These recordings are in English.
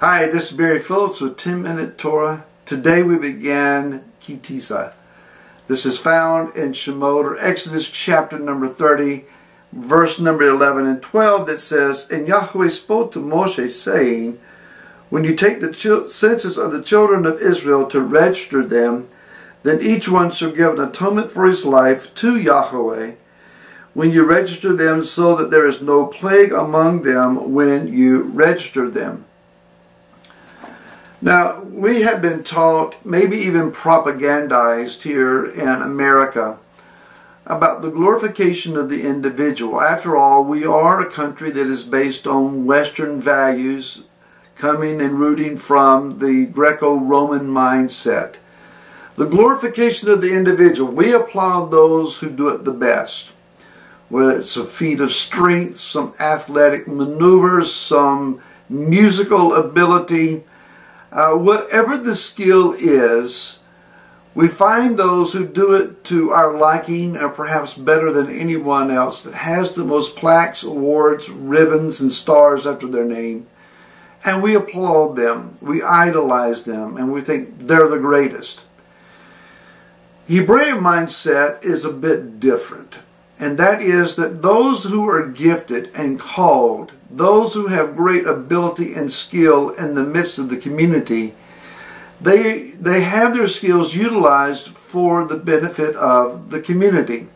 Hi, this is Barry Phillips with 10-Minute Torah. Today we began Tisa. This is found in Shemot, or Exodus chapter number 30, verse number 11 and 12, that says, "And Yahweh spoke to Moshe, saying, when you take the census of the children of Israel to register them, then each one shall give an atonement for his life to Yahweh, when you register them, so that there is no plague among them when you register them." Now, we have been taught, maybe even propagandized here in America, about the glorification of the individual. After all, we are a country that is based on Western values, coming and rooting from the Greco-Roman mindset. The glorification of the individual, we applaud those who do it the best. Whether it's a feat of strength, some athletic maneuvers, some musical ability, whatever the skill is, we find those who do it to our liking, or perhaps better than anyone else, that has the most plaques, awards, ribbons, and stars after their name. And we applaud them, we idolize them, and we think they're the greatest. Hebraic mindset is a bit different. And that is that those who are gifted and called, those who have great ability and skill in the midst of the community, they have their skills utilized for the benefit of the community.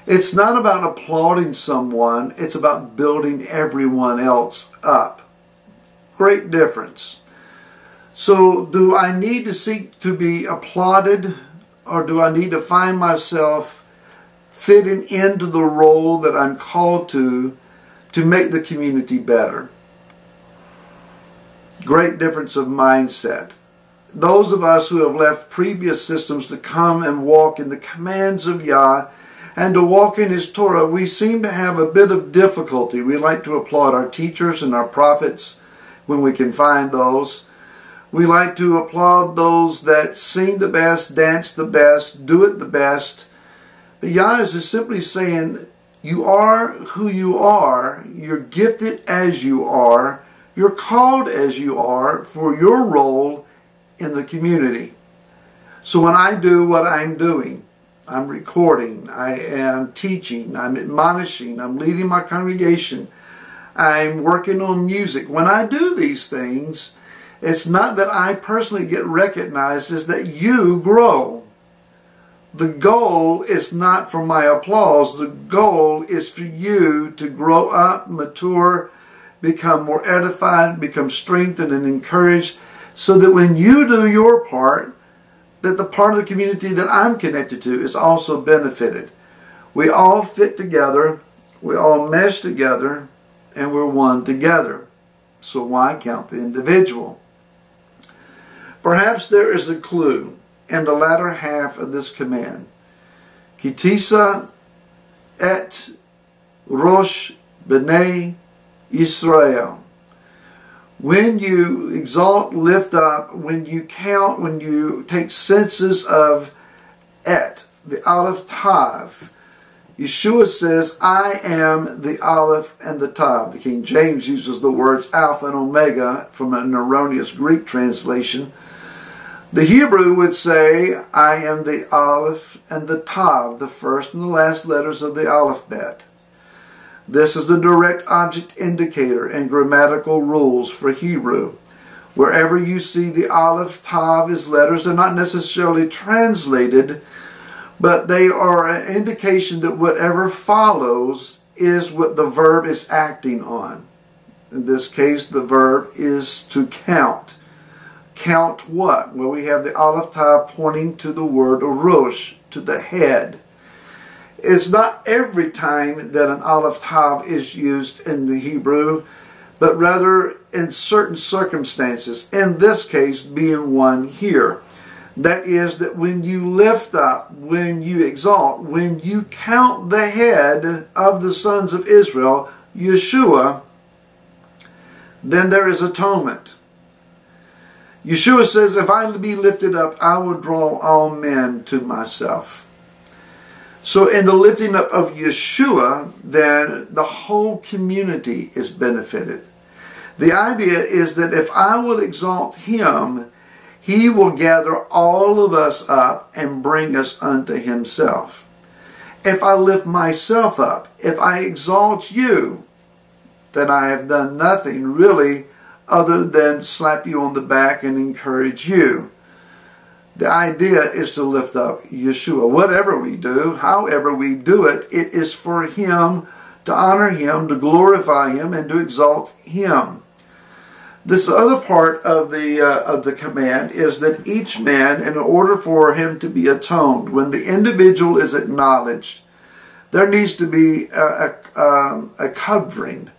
It's not about applauding someone, it's about building everyone else up. Great difference. So, do I need to seek to be applauded, or do I need to find myself fitting into the role that I'm called to make the community better? Great difference of mindset. Those of us who have left previous systems to come and walk in the commands of Yah and to walk in His Torah, we seem to have a bit of difficulty. We like to applaud our teachers and our prophets when we can find those. We like to applaud those that sing the best, dance the best, do it the best. But Yah is just simply saying, you are who you are, you're gifted as you are, you're called as you are for your role in the community. So when I do what I'm doing, I'm recording, I am teaching, I'm admonishing, I'm leading my congregation, I'm working on music. When I do these things, it's not that I personally get recognized, it's that you grow. The goal is not for my applause. The goal is for you to grow up, mature, become more edified, become strengthened and encouraged, so that when you do your part, that the part of the community that I'm connected to is also benefited. We all fit together, we all mesh together, and we're one together. So why count the individual? Perhaps there is a clue in the latter half of this command. Tisa et Rosh B'nai Israel. When you exalt, lift up, when you count, when you take census of et, the Aleph Tav, Yeshua says, I am the Aleph and the Tav. The King James uses the words Alpha and Omega from an erroneous Greek translation. The Hebrew would say, I am the Aleph and the Tav, the first and the last letters of the alphabet. This is the direct object indicator and grammatical rules for Hebrew. Wherever you see the Aleph, Tav as letters, they're not necessarily translated, but they are an indication that whatever follows is what the verb is acting on. In this case, the verb is to count. Count what? Well, we have the Aleph Tav pointing to the word Rosh, to the head. It's not every time that an Aleph Tav is used in the Hebrew, but rather in certain circumstances. In this case, being one here. That is, that when you lift up, when you exalt, when you count the head of the sons of Israel, Yeshua, then there is atonement. Yeshua says, if I be lifted up, I will draw all men to myself. So in the lifting up of Yeshua, then the whole community is benefited. The idea is that if I will exalt him, he will gather all of us up and bring us unto himself. If I lift myself up, if I exalt you, then I have done nothing really other than slap you on the back and encourage you. The idea is to lift up Yeshua. Whatever we do, however we do it, it is for him, to honor him, to glorify him, and to exalt him. This other part of the command is that each man, in order for him to be atoned, when the individual is acknowledged, there needs to be a covering.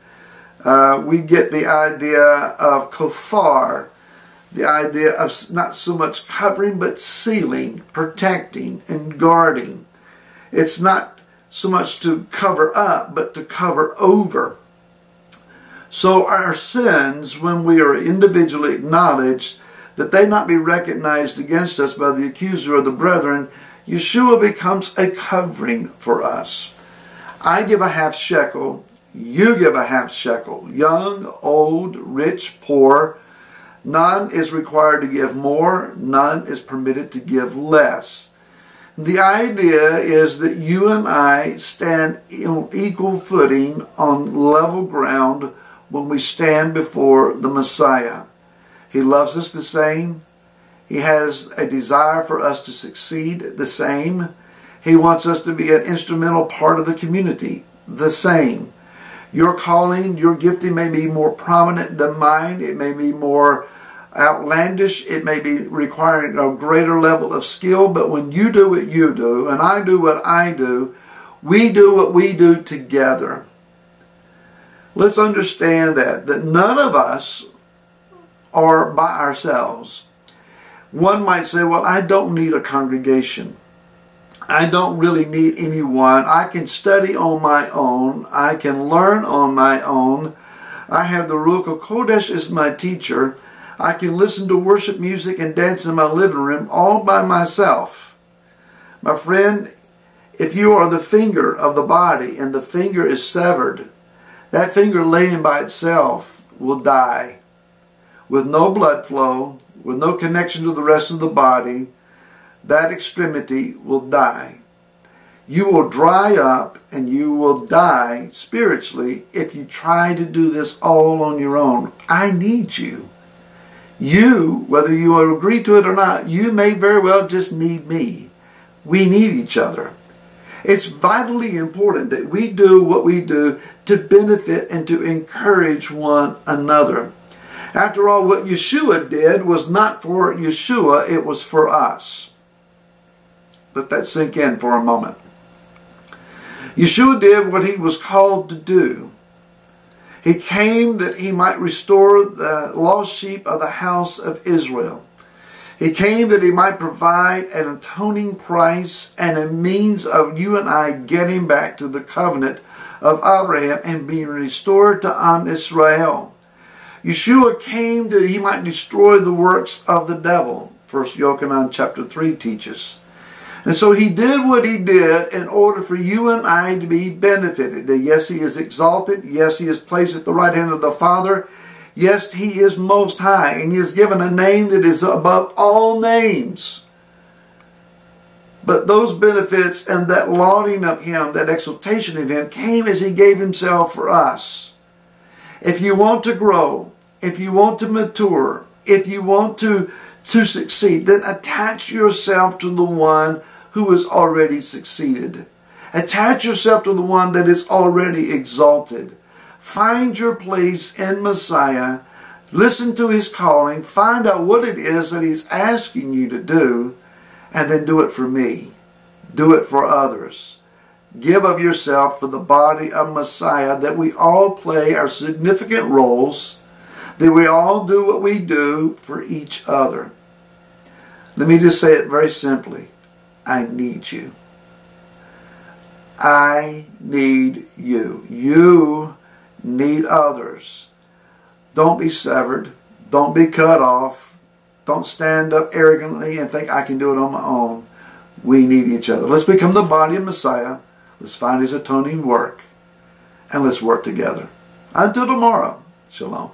We get the idea of kofar, the idea of not so much covering, but sealing, protecting, and guarding. It's not so much to cover up, but to cover over. So our sins, when we are individually acknowledged, that they not be recognized against us by the accuser of the brethren, Yeshua becomes a covering for us. I give a half shekel, you give a half shekel. Young, old, rich, poor. None is required to give more. None is permitted to give less. The idea is that you and I stand on equal footing, on level ground, when we stand before the Messiah. He loves us the same. He has a desire for us to succeed the same. He wants us to be an instrumental part of the community the same. Your calling, your gifting may be more prominent than mine. It may be more outlandish. It may be requiring a greater level of skill. But when you do what you do, and I do what I do, we do what we do together. Let's understand that none of us are by ourselves. One might say, well, I don't need a congregation. I don't really need anyone. I can study on my own. I can learn on my own. I have the Ruach HaKodesh as my teacher. I can listen to worship music and dance in my living room all by myself. My friend, if you are the finger of the body and the finger is severed, that finger laying by itself will die with no blood flow, with no connection to the rest of the body. That extremity will die. You will dry up and you will die spiritually if you try to do this all on your own. I need you. You, whether you agree to it or not, you may very well just need me. We need each other. It's vitally important that we do what we do to benefit and to encourage one another. After all, what Yeshua did was not for Yeshua, it was for us. Let that sink in for a moment. Yeshua did what he was called to do. He came that he might restore the lost sheep of the house of Israel. He came that he might provide an atoning price and a means of you and I getting back to the covenant of Abraham and being restored to Am Israel. Yeshua came that he might destroy the works of the devil. 1 Yochanan chapter 3 teaches. And so he did what he did in order for you and I to be benefited. Yes, he is exalted. Yes, he is placed at the right hand of the Father. Yes, he is most high. And he is given a name that is above all names. But those benefits and that lauding of him, that exaltation of him, came as he gave himself for us. If you want to grow, if you want to mature, if you want to succeed, then attach yourself to the one who has already succeeded. Attach yourself to the one that is already exalted. Find your place in Messiah. Listen to his calling. Find out what it is that he's asking you to do. And then do it for me. Do it for others. Give of yourself for the body of Messiah, that we all play our significant roles, that we all do what we do for each other. Let me just say it very simply. I need you. I need you. You need others. Don't be severed. Don't be cut off. Don't stand up arrogantly and think I can do it on my own. We need each other. Let's become the body of Messiah. Let's find his atoning work. And let's work together. Until tomorrow. Shalom.